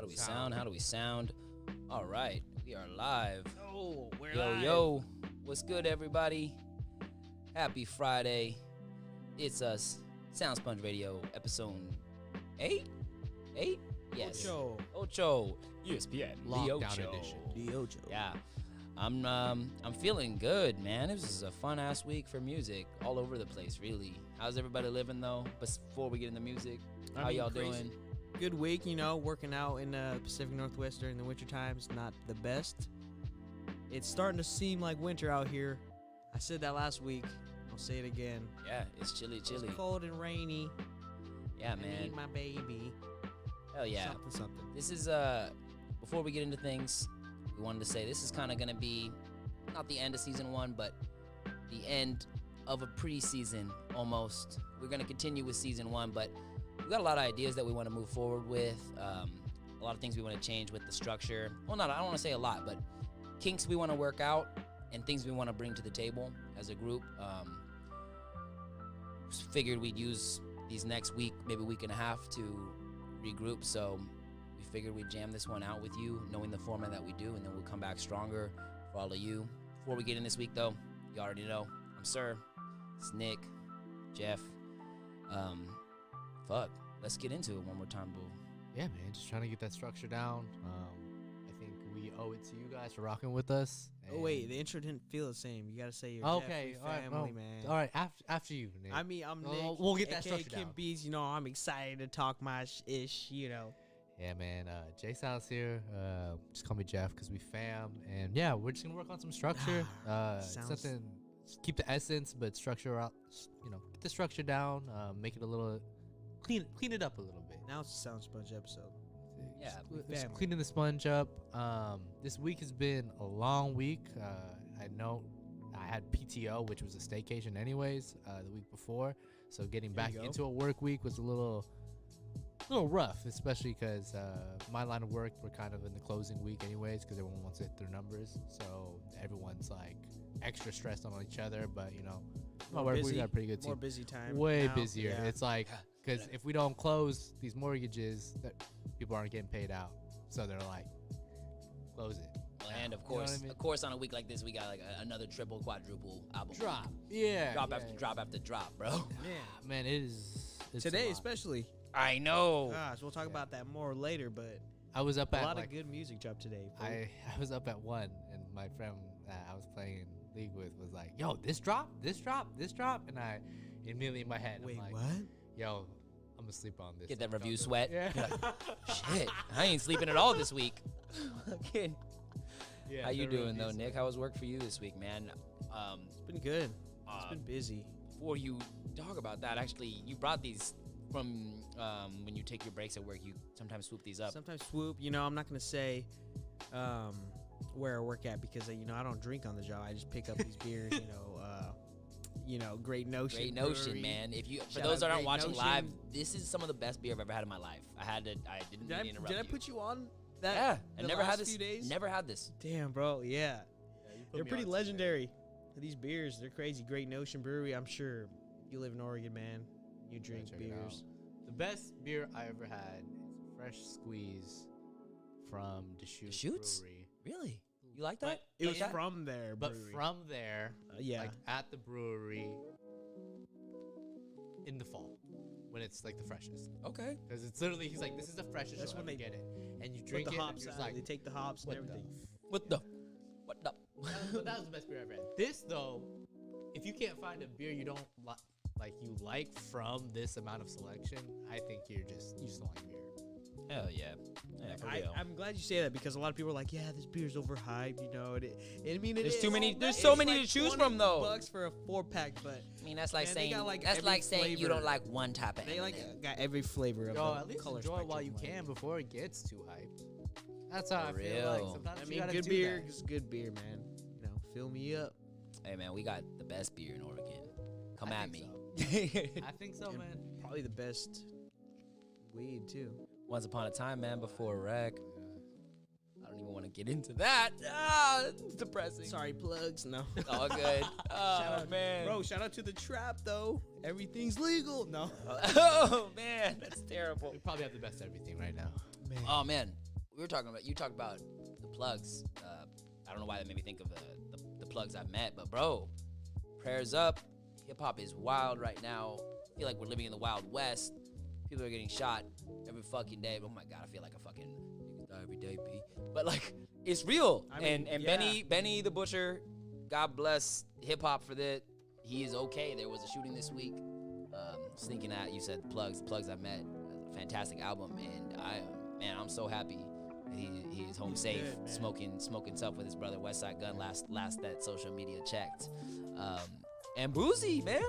do we sound? How do we sound? All right, we are live. Oh, we're Yo, live. yo, what's good, everybody? Happy Friday. It's us, SOUNDSPONGE Radio, episode 8? 8? Yes. Ocho. ESPN. Lockdown edition. The Ocho. Yeah. I'm feeling good, man. This is a fun-ass week for music all over the place, really. How's everybody living, though? Before we get into music, how y'all doing? Good week, working out in the Pacific Northwest during the winter times. Not the best. It's starting to seem like winter out here. I said that last week. I'll say it again. Yeah, it's chilly. It's cold and rainy. Yeah, I man. need my baby. Hell yeah. Something. This is, before we get into things, we wanted to say this is kind of going to be not the end of season 1, but the end of a preseason almost. We're going to continue with season 1, but we got a lot of ideas that we want to move forward with. A lot of things we want to change with the structure. Well, I don't want to say a lot, but kinks we want to work out and things we want to bring to the table as a group. Figured we'd use these next week, maybe week and a half to regroup. So we figured we'd jam this one out with you, knowing the format that we do, and then we'll come back stronger for all of you. Before we get in this week, though, you already know, I'm Sir, it's Nick, Jeff. Let's get into it one more time, boo. Yeah, man, just trying to get that structure down. I think we owe it to you guys for rocking with us. Oh, wait, the intro didn't feel the same. You got to say your Okay, Jeffrey all right, family, well, man. All right, after you, Nick. I mean, I'm Nick. We'll get that aka structure Kim down. Bees. I'm excited to talk my ish. Yeah, man, Jay Sal's here. Just call me Jeff because we fam. And yeah, we're just going to work on some structure. Something, keep the essence, but structure out, get the structure down, make it a little, clean it up a little bit. Now it's a SOUNDSPONGE episode. Yeah, just cleaning the sponge up. This week has been a long week. I know I had PTO, which was a staycation anyways, the week before. So getting back into a work week was a little rough, especially because my line of work, we're kind of in the closing week anyways because everyone wants to hit their numbers. So everyone's like extra stressed on each other. But, my work, we got a pretty good team. More busy time. Way now. busier. Yeah. It's like, because if we don't close these mortgages, that people aren't getting paid out. So they're like, close it. And of You know what course, I mean? of course, on a week like this, we got like another triple, quadruple album. Drop. Yeah. Drop after drop, bro. Man, it's Today, a lot. especially. I know. Gosh, we'll talk about that more later, but I was up a at lot like, of good music dropped today. Fool. I was up at 1, and my friend I was playing League with was like, yo, this drop. And I immediately in my head, Wait, I'm like, what? yo, I'm going to sleep on this. Get that Don't review do it. sweat. Yeah. Shit, I ain't sleeping at all this week. Okay. Yeah, How you the doing though, review Nick? sweat. How was work for you this week, man? It's been good. It's been busy. Before you talk about that, actually, you brought these from when you take your breaks at work. You sometimes swoop these up. Sometimes swoop. I'm not gonna say where I work at because I don't drink on the job. I just pick up these beers. Great Notion. Great Notion, Brewery. man. If you, for Shout those that out aren't Great watching Notion. live, this is some of the best beer I've ever had in my life. I didn't mean to interrupt Did I you. put you on that? Yeah, I the never had last this. few days? Never had this. Damn, bro. Yeah. Yeah, you put They're me pretty on legendary. These beers, they're crazy. Great Notion Brewery. I'm sure you live in Oregon, man. You drink check it out. beers. The best beer I ever had is a fresh squeeze from Deschutes? Brewery. Really? You like that? It You was like that? from there, But brewery. from there, yeah. like at the brewery in the fall when it's like the freshest. Okay. Because it's literally, he's like, this is the freshest That's you'll when ever they get it. And you Put drink the it and hops you're out. just like, They take the hops and what the everything. What the? But that was the best beer I ever had. This though, if you can't find a beer you don't like from this amount of selection, I think you just don't like beer. Hell yeah. Yeah, for real. I'm glad you say that because a lot of people are like, yeah, this beer's overhyped. It There's is. too many- there's It's so many like to choose 20 from, though. $20 for a 4-pack, but I mean, that's like Man, they saying got, like, that's every like saying you flavor. don't like one type of they M&M. got every flavor of Yo, the at least color enjoy it while you spectrum, can like. before it gets too hyped. That's how For I feel like real. sometimes I you mean, gotta good do beer that. is good beer, man. Fill me up. Hey man, we got the best beer in Oregon. Come I at think me. I think so, And man. Probably the best weed too. Once upon a time, man, before rec. I don't even want to get into that. Ah, it's depressing. Sorry, plugs. No. All good. Oh Shout out, man. Bro, shout out to the trap though. Everything's legal. No. Oh man, that's terrible. We probably have the best everything right now. Man. Oh man, you talked about the plugs. I don't know why that made me think of the plugs I've met, but bro, prayers up. Hip hop is wild right now. I feel like we're living in the Wild West. People are getting shot every fucking day. Oh my God, I feel like a fucking niggas die every day, B. But like, it's real. I mean, and yeah. Benny the Butcher, God bless hip hop for that. He is okay. There was a shooting this week. Sneaking out, you said plugs I've met. Fantastic album, and I'm so happy that he is home safe, good, smoking tough with his brother Westside Gun. Last that social media checked. And Boozy, man,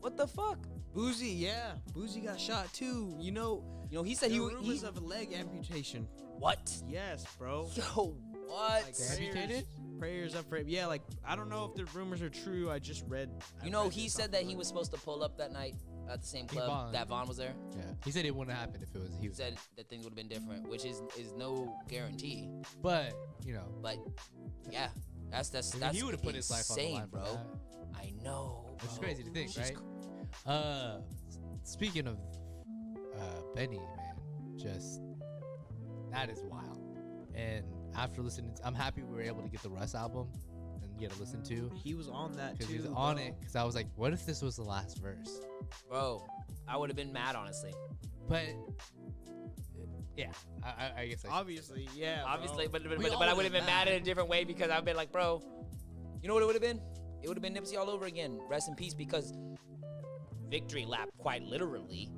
what the fuck? Boozy, yeah. Boozy got shot too. You know, He said there he were rumors of a leg amputation. What? Yes, bro. Yo, what? Like, Amputated? Prayers up for him. Yeah, like, I don't know if the rumors are true. I just read. He said that he was supposed to pull up that night at the same club Vaughn. that Vaughn was there. Yeah. He said it wouldn't happen if it was he. He said that things would have been different, which is no guarantee. But you know. But yeah, that's He would have put his life on the insane, line, bro. For that. I know, Which is bro. crazy to think, She's right? Speaking of Benny, man, just that is wild. And after listening, I'm happy we were able to get the Russ album and get to listen to. He was on that too. Because he was on it. Because I was like, what if this was the last verse? Bro, I would have been mad, honestly. But yeah, I guess. Obviously, yeah. Obviously, bro. but We all I would have would've been mad in a different way because I've been like, bro, you know what it would have been? It would have been Nipsey all over again. Rest in peace, because Victory Lap, quite literally,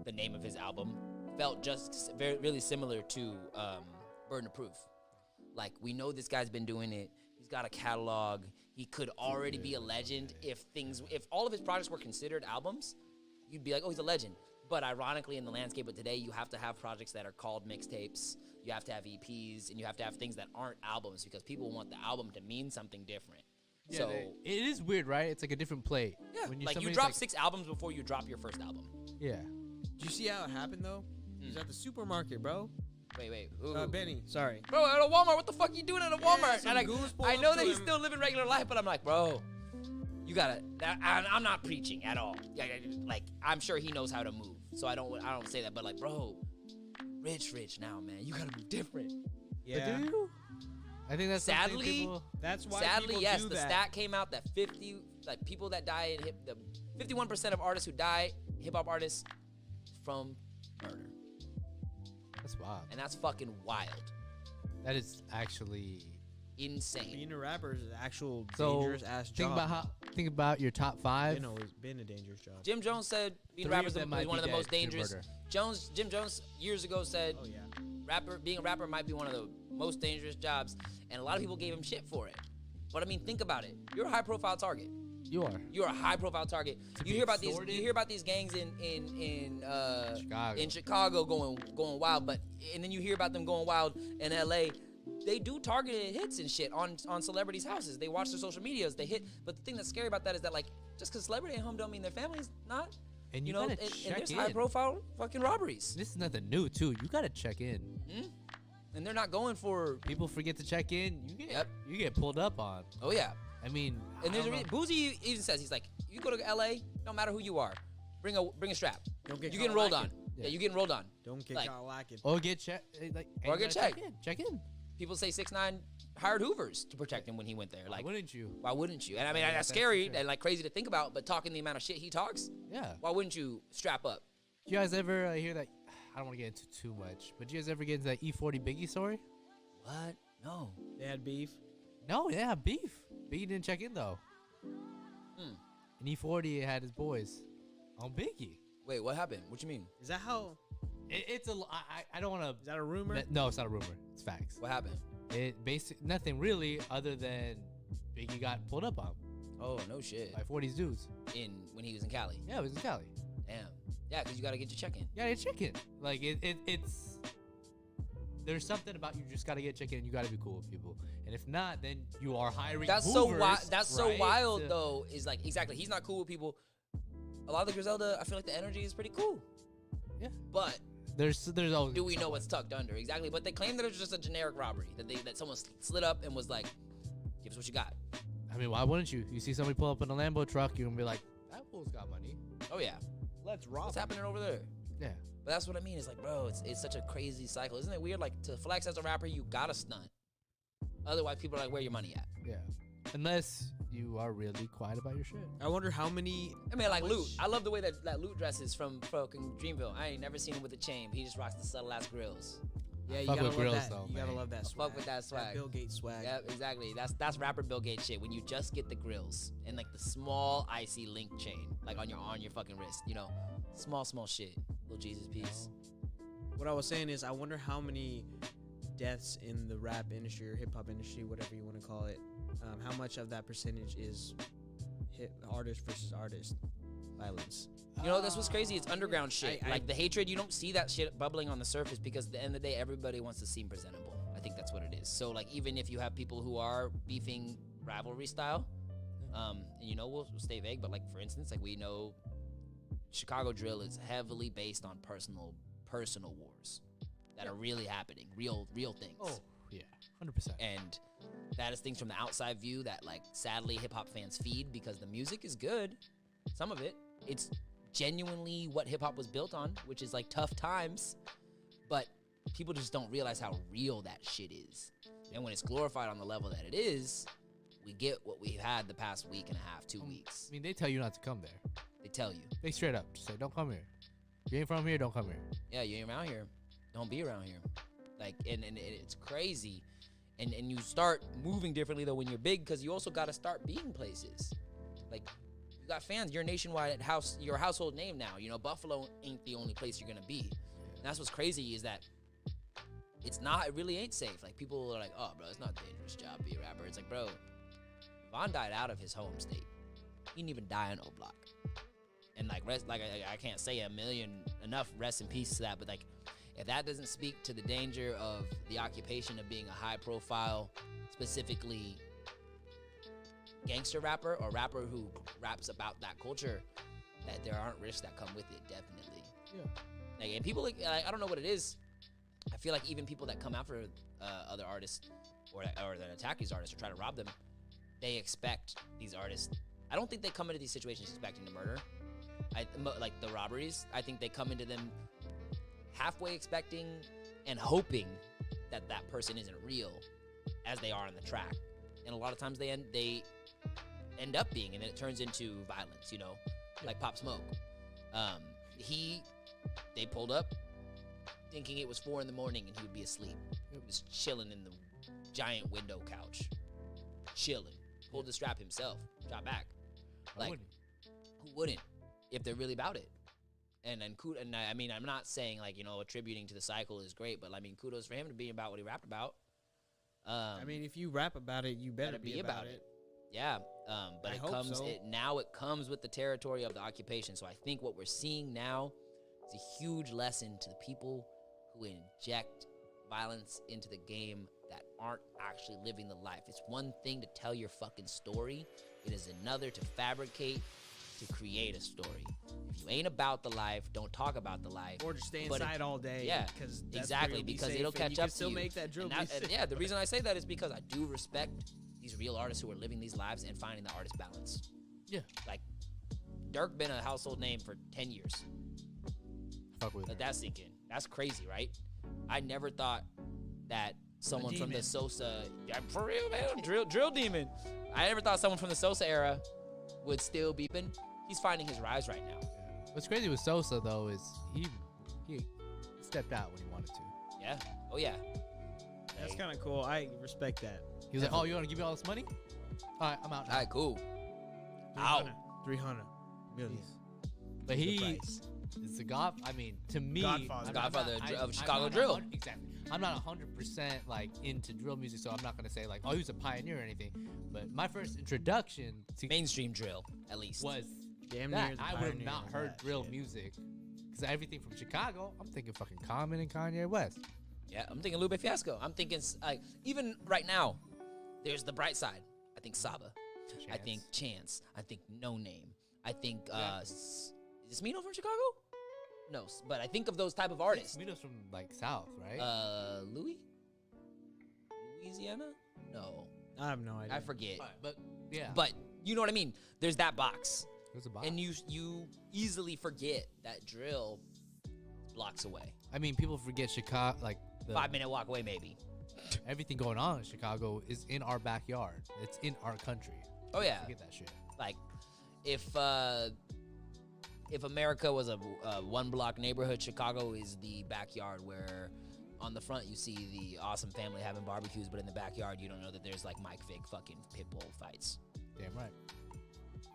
the name of his album, felt just really similar to Burden of Proof. Like, we know this guy's been doing it. He's got a catalog. He could already be a legend if all of his projects were considered albums. You'd be like, oh, he's a legend. But ironically, in the landscape of today, you have to have projects that are called mixtapes. You have to have EPs, and you have to have things that aren't albums because people want the album to mean something different. Yeah, So it is weird, right? It's like a different plate. yeah, When like you somebody's drop 6 albums before you drop your first album. Yeah. Did you see how it happened though? He's at the supermarket, bro. Wait. Benny, sorry. Bro, at a Walmart, what the fuck you doing at a Walmart? some And goons pull I up know to that he's him. still living regular life, but I'm like, bro, you gotta. I'm not preaching at all. Like, I'm sure he knows how to move, so I don't say that. But like, bro, rich now, man. You gotta move different. Yeah. But do you? I think that's something Sadly, people, That's why Sadly, people yes, do the that. stat came out that people that die in the 51% of artists who die, hip hop artists, from murder, that's wild. and that's fucking wild, That is actually insane. Being a rapper is an actual so. dangerous ass job. Think about your top 5. It's been a dangerous job. Jim Jones said being a 3 rapper of is them might one of be the most dead to dangerous. murder. Jim Jones years ago said Oh yeah. being a rapper might be one of the most dangerous jobs, and a lot of people gave him shit for it. But I mean, think about it. You're a high-profile target. You are. You're a high-profile target. To You be hear about extorted? these. You hear about these gangs in Chicago. Chicago going wild, and then you hear about them going wild in L.A. They do targeted hits and shit on celebrities' houses. They watch their social medias. They hit. But the thing that's scary about that is that, like, just because celebrity ain't home don't mean their family's not. And you know, gotta and check there's in. high-profile fucking robberies. This is nothing new, too. You gotta check in. And they're not going for. People forget to check in. You get pulled up on. Oh yeah. I mean, And there's I a don't know. Boozy even says, he's like, you go to LA, no matter who you are, bring a strap. Don't get You caught getting rolled on. lacking. Yeah, you getting rolled on. Don't get Like- caught lacking. Or get checked. Like, Or you get gotta checked. Check in. People say 6ix9ine hired Hoovers to protect him when he went there. Why Like, wouldn't you? why wouldn't you? And I mean, Yeah, that's that's scary true. and like crazy to think about, but talking the amount of shit he talks, Yeah. why wouldn't you strap up? Do you guys ever hear that? I don't want to get into too much, but do you guys ever get into that E40 Biggie story? What? No. They had beef. No, yeah, beef. Biggie didn't check in though. And E40 had his boys on Biggie. Wait, what happened? What you mean? Is that how? It's a. I don't want Is that a rumor? to. No, it's not a rumor. It's facts. What happened? It nothing really other than Biggie got pulled up on Oh, no shit. by 40's dudes. When he was in Cali. Yeah, it was in Cali. Damn. Yeah, because you got to get your check in. Yeah, it's chicken. Like it's. There's something about you just gotta get chicken and you gotta be cool with people. And if not, then you are hiring. That's Hoovers, so right, wild to- though. Is like exactly. He's not cool with people. A lot of the Griselda, I feel like the energy is pretty cool. Yeah. But There's always. do we know what's tucked under exactly? But they claim that it's just a generic robbery that someone slid up and was like, "Give us what you got." I mean, why wouldn't you? You see somebody pull up in a Lambo truck, you're gonna be like, that fool's got money. Oh yeah. Let's rob. What's happening over there? Yeah. But that's what I mean. It's like, bro, it's such a crazy cycle. Isn't it weird? Like, to flex as a rapper, you gotta stunt. Otherwise, people are like, where your money at? Yeah. Unless you are really quiet about your shit. I wonder how many. I mean, like Loot. I love the way that Loot dresses from fucking Dreamville. I ain't never seen him with a chain. He just rocks the subtle ass grills. Yeah, you Fuck gotta with love grills, that. though, You gotta man. love that swag. Fuck with that swag. That Bill Gates swag. Yeah, exactly. That's rapper Bill Gates shit. When you just get the grills and like the small icy link chain, like on your fucking wrist. You know, small shit. Little Jesus piece. What I was saying is, I wonder how many deaths in the rap industry or hip hop industry, whatever you want to call it, how much of that percentage is artist versus artist violence? You know, that's what's crazy. It's underground shit. I- Like the hatred, you don't see that shit bubbling on the surface because at the end of the day, everybody wants to seem presentable. I think that's what it is. So like, even if you have people who are beefing rivalry style, and you know, we'll stay vague, but like for instance, like we know Chicago drill is heavily based on personal wars that are really happening, real things. Oh, yeah. 100%. And that is things from the outside view that like sadly hip hop fans feed because the music is good. Some of it, it's genuinely what hip hop was built on, which is like tough times, but people just don't realize how real that shit is. And when it's glorified on the level that it is, we get what we've had the past week and a half, 2 weeks. I mean, they tell you not to come there. They tell you, They straight up just say, don't come here. If you ain't from here, don't come here. yeah, you ain't around here, don't be around here. Like, and it's crazy. And you start moving differently though when you're big, because you also got to start being places. Like, you got fans. You're nationwide your household name now. You know, Buffalo ain't the only place you're gonna be. And that's what's crazy is that it really ain't safe. Like, people are like, oh, bro, it's not a dangerous job to be a rapper. It's like, bro, Von died out of his home state. He didn't even die in O Block. And like, I can't say enough rest in peace to that, but like, if that doesn't speak to the danger of the occupation of being a high profile, specifically gangster rapper or rapper who raps about that culture, that there aren't risks that come with it, definitely. Yeah. Like, and people, like, I don't know what it is. I feel like even people that come after other artists or that attack these artists or try to rob them, they expect these artists. I don't think they come into these situations expecting to murder. Like the robberies, I think they come into them halfway expecting and hoping that that person isn't real as they are on the track. And a lot of times they end up being, and then it turns into violence, you know, like Pop Smoke. They pulled up thinking it was 4 a.m. and he would be asleep. He was chilling in the giant window couch, chilling. Pulled the strap himself, shot back. Like, who wouldn't if they're really about it? And I mean, I'm not saying, like, you know, attributing to the cycle is great, but I mean, kudos for him to be about what he rapped about. I mean, if you rap about it, you better be about it. Yeah, but I it hope comes so. it comes with the territory of the occupation. So I think what we're seeing now is a huge lesson to the people who inject violence into the game that aren't actually living the life. It's one thing to tell your fucking story. It is another to fabricate, to create a story. If you ain't about the life, don't talk about the life. Or just stay But inside all day. Yeah, because exactly, because it'll catch up to still you. make that drill. And yeah, the reason I say that is because I do respect these real artists who are living these lives and finding the artist balance. Yeah. Like, Dirk been a household name for 10 years. Fuck with Let it. that sink in. That's crazy, right? I never thought that someone from the Sosa, for real, man, drill demon. I never thought someone from the Sosa era would still be. He's finding his rise right now. What's crazy with Sosa though is he stepped out when he wanted to. Yeah. Oh yeah. That's Hey. kind of cool. I respect that. He was like, "Oh, you want to give me all this money? All right, I'm out now." All right, cool. Ow. 300 million. But The he price. is the god. I mean, to me, Godfather. Godfather of I'm Chicago not drill. 100 Exactly. I'm not 100% like into drill music, so I'm not gonna say like, "Oh, he was a pioneer" or anything. But my first introduction to Mainstream drill, at least. was Damn that near the I would have pioneer not of heard that drill shit. music because everything from Chicago, I'm thinking fucking Common and Kanye West. Yeah, I'm thinking Lupe Fiasco. I'm thinking, like, even right now, there's the bright side. I think Saba. I think Chance. I think No Name. I think, is Smino from Chicago? No, but I think of those type of artists. Smino's from like South, right? Louisiana? No, I have no idea. I forget. But yeah, But you know what I mean? There's that box. there's a box. And you easily forget that drill blocks away. I mean, people forget Chicago, like the 5-minute walk away, maybe. everything going on in Chicago is in our backyard. It's in our country. Oh yeah, Forget that shit. like if America was a 1-block neighborhood, Chicago is the backyard where on the front you see the awesome family having barbecues, but in the backyard you don't know that there's like Mike Vick fucking pit bull fights. Damn right.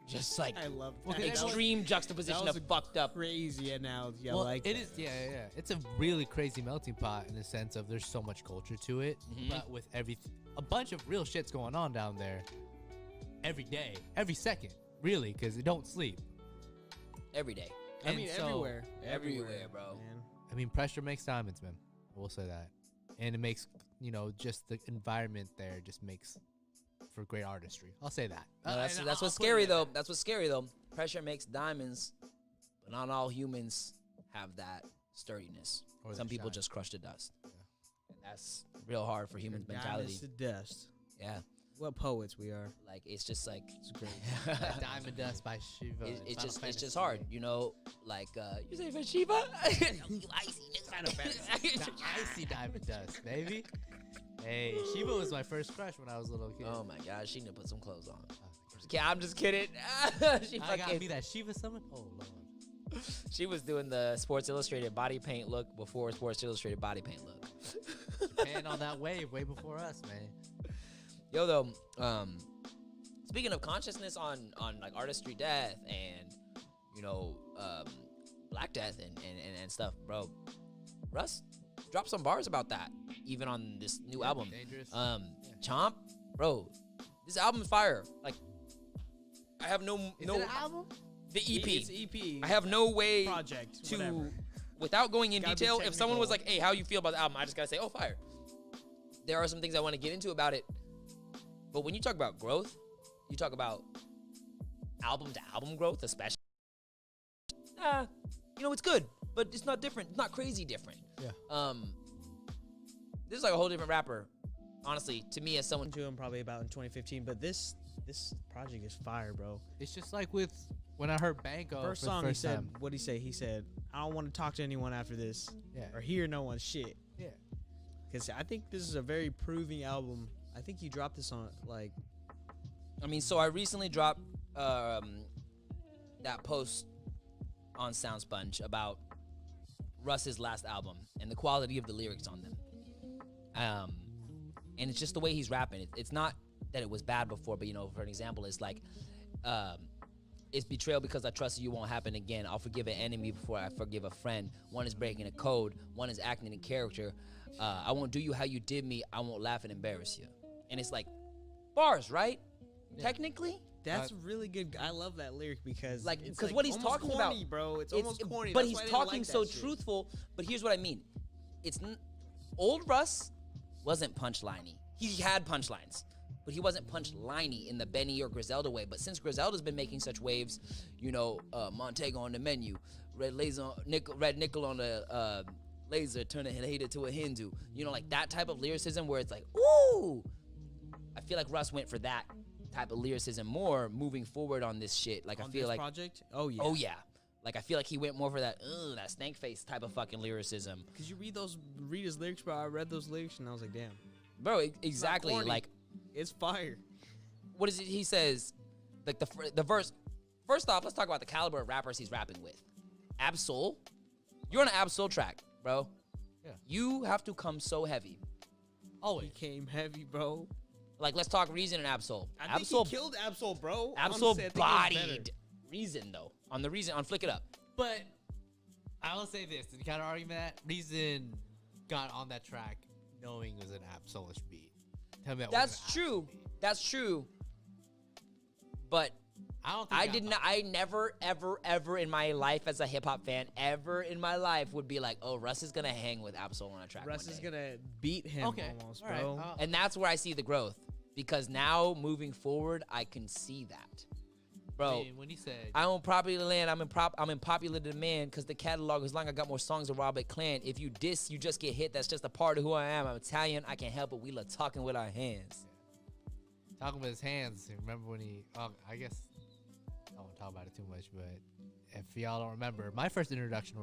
Just like I love Well, that. extreme juxtaposition of fucked up. Crazy analogy. I Well, like it that. is. Yeah. It's a really crazy melting pot in the sense of there's so much culture to it, Mhm. but with a bunch of real shit's going on down there every day, every second, really, because they don't sleep. Every day. I And mean, so- Everywhere, bro. Man. I mean, pressure makes diamonds, man. I will say that, and it makes just the environment there just makes for great artistry. I'll say that. No, that's And what's I'll put scary it though. at that. That's what's scary though. Pressure makes diamonds, but not all humans have that sturdiness. Or Some that people shine. just crush to dust. Yeah. And that's real hard for humans' mentality. Diamonds to dust. Yeah, What poets we are. like it's just like It's great. Diamond Dust by Shiva. it's Final just Fantasy. hard, like you say for Shiva. You icy nigga. The icy Diamond Dust, baby. Hey, Shiva was my first crush when I was a little kid. Oh my gosh, she need to put some clothes on. Yeah, I'm just kidding. she I got fucking, me that Shiva summon. Oh lord. she was doing the Sports Illustrated body paint look before Sports Illustrated body paint look. Japan on that wave way before us, man. Yo, though, speaking of consciousness on like artistry death and, Black Death and stuff, bro, Russ dropped some bars about that, even on this new album. Dangerous. Chomp, bro, this album's fire. Like, I have no, Is no, it an album? the EP. It's EP. I have no way project. to, Whatever. without going in Gotta be detail, if someone was technical. like, hey, how you feel about the album? I just gotta say, oh, fire. There are some things I want to get into about it. But when you talk about growth, you talk about album to album growth, especially. It's good, but it's not different. It's not crazy different. Yeah. This is like a whole different rapper. Honestly, to me as someone. To him probably about in 2015, but this project is fire, bro. It's just like with when I heard Banco First for the song first he said, time. what'd he say? He said, I don't want to talk to anyone after this Yeah. or hear no one's shit. Yeah. Because I think this is a very proving album. I think you dropped this on, like, I mean, so I recently dropped that post on SoundSponge about Russ's last album and the quality of the lyrics on them. And it's just the way he's rapping. It's not that it was bad before, but for an example, it's like, it's betrayal because I trusted you won't happen again. I'll forgive an enemy before I forgive a friend. One is breaking a code. One is acting in character. I won't do you how you did me. I won't laugh and embarrass you. And it's like bars, right? Yeah. Technically. that's really good. I love that lyric because Like, it's because what he's almost talking corny, about, bro. It's almost corny. But That's he's why I didn't talking like so that shit. truthful. But here's what I mean: old Russ wasn't punchliney. He had punchlines, but he wasn't punchliney in the Benny or Griselda way. But since Griselda's been making such waves, Montego on the menu, red nickel on the laser, turn a hater to a Hindu. Like that type of lyricism where it's like, ooh. I feel like Russ went for that type of lyricism more moving forward on this shit. Like On I feel this like, project? Oh yeah. oh yeah, like I feel like he went more for that snake face type of fucking lyricism, Because you read his lyrics, bro. I read those lyrics and I was like, damn, bro. Exactly. corny. Like, it's fire. what is it? He says, like the verse. First off, let's talk about the caliber of rappers he's rapping with. Absol, you're on an Absol track, bro. Yeah. You have to come so heavy. Always. He came heavy, bro. Like, let's talk Reason and Absol. I think he killed Absol, bro. Honestly, I think Absol it was better. bodied Reason though. On Flick It Up. But I will say this, to kind of argue that, Reason got on that track knowing it was an Absolish beat. Tell me that That's wasn't an true. Absol beat. That's true. But I don't think I did not. I never, ever in my life as a hip hop fan, ever in my life would be like, oh, Russ is gonna hang with Absol on a track. Russ one is day. gonna beat him Okay. almost, All right. bro. And that's where I see the growth, because now moving forward, I can see that, bro. I mean, when he said, I own popular land. I'm in popular demand because the catalog is long. I got more songs than Robert Clan. If you diss, you just get hit. That's just a part of who I am. I'm Italian. I can't help it. We love talking with our hands. talking with his hands, remember when he, I guess, I don't want to talk about it too much, but if y'all don't remember, my first introduction to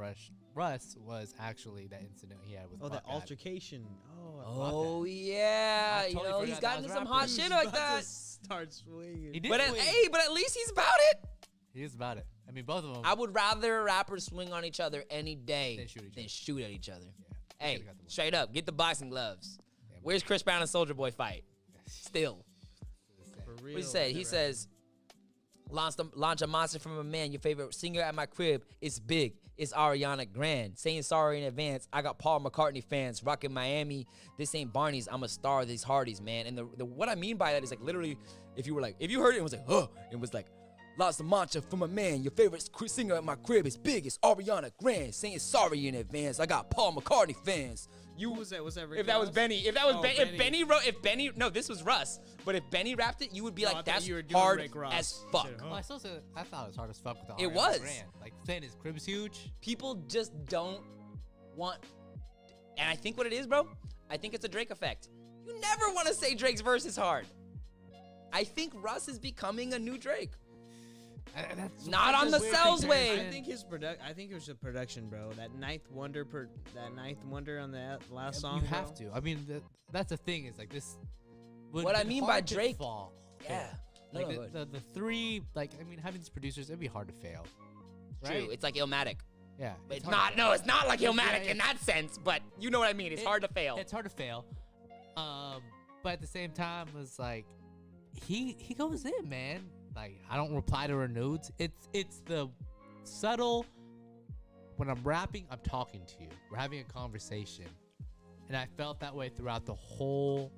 Russ was actually that incident he had with that Buckeye. altercation. Oh yeah, I totally you know he's forgot gotten that into was some hot rappers. shit like that. Start swinging. He did But swing. but at least he's about it. He is about it. I mean, both of them. I would rather rappers swing on each other any day Than shoot at each other. shoot at each other. Yeah. Hey, Should've got the one. straight up, get the boxing gloves. Yeah, Where's Chris Brown and Soldier Boy fight? Still. For real. What he said? He says, launch a monster from a man. Your favorite singer at my crib. It's big. It's Ariana Grande. Saying sorry in advance. I got Paul McCartney fans rocking Miami. This ain't Barney's. I'm a star of these Hardys, man. And the what I mean by that is like literally, if you heard it, it was like, huh. It was like, lost a mantra from a man. Your favorite singer at my crib is big. It's Ariana Grande. Saying sorry in advance. I got Paul McCartney fans. Who was that? Was that Rick If that was Ross? Benny, if that was Oh, if Benny, no, this was Russ. But if Benny rapped it, you would be No, I like, thought that's you were doing hard Rick Ross. as fuck. Shit, huh? Well, I thought it was hard as fuck with the It Ariana was. Grande. Like saying his crib's huge. People just don't want, and I think what it is, bro, I think it's a Drake effect. You never want to say Drake's verse is hard. I think Russ is becoming a new Drake. Not on the sales wave. I think I think it was the production, bro. That ninth wonder on that last song. You bro. have to. I mean, that's the thing is like this. would What I be mean by hard to Drake- fall. Yeah. Like No, the three, like I mean, having these producers, it'd be hard to fail. True. Right? It's like Illmatic. Yeah. It's hard to not. fail. No, it's not like Illmatic Yeah, in that sense. But you know what I mean. It's hard to fail. It's hard to fail. But at the same time, it's like he goes in, man. Like I don't reply to her nudes. It's the subtle. When I'm rapping, I'm talking to you. We're having a conversation, and I felt that way throughout the whole